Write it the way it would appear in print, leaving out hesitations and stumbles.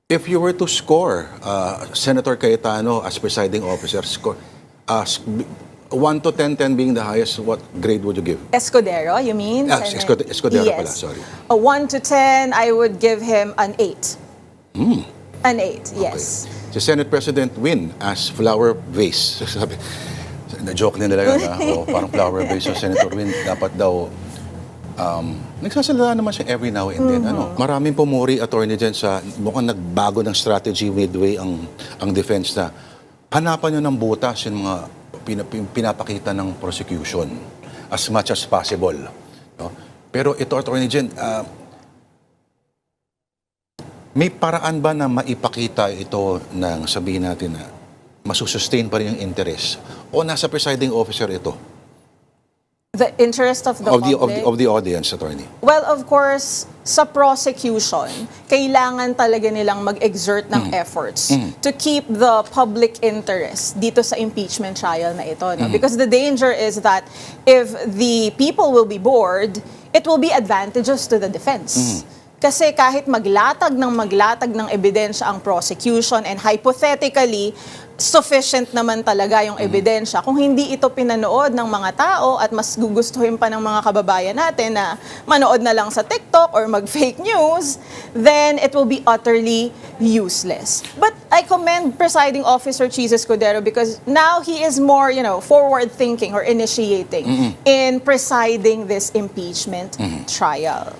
If you were to score Senator Cayetano as presiding officer, score 1 to 10, 10 being the highest, what grade would you give? Escudero, you mean? Escudero pala, Yes. sorry. A 1 to 10, I would give him an 8. An 8, yes. Si Senate President Win as flower vase. Sabi, na-joke nila yun, parang flower vase yung Senator Win. Dapat daw, nagsasalita naman siya every now and then. Maraming pumuri, attorney, dyan sa mukhang nagbago ng strategy midway ang defense na hanapan nyo ng butas yung mga pinapakita ng prosecution as much as possible. No? Pero ito, attorney, dyan, may paraan ba na maipakita ito ng sabihin natin na masusustain pa rin yung interest? O nasa presiding officer ito? The interest of the public? Of the audience, attorney. Well, of course, sa prosecution, kailangan talaga nilang mag-exert ng efforts to keep the public interest dito sa impeachment trial na ito. No? Because the danger is that if the people will be bored, it will be advantageous to the defense. Kasi kahit maglatag ng ebidensya ang prosecution and hypothetically, sufficient naman talaga yung ebidensya. Kung hindi ito pinanood ng mga tao at mas gugustuhin pa ng mga kababayan natin na manood na lang sa TikTok or mag-fake news, then it will be utterly useless. But I commend Presiding Officer Cheese Escudero because now he is more, forward-thinking or initiating in presiding this impeachment trial.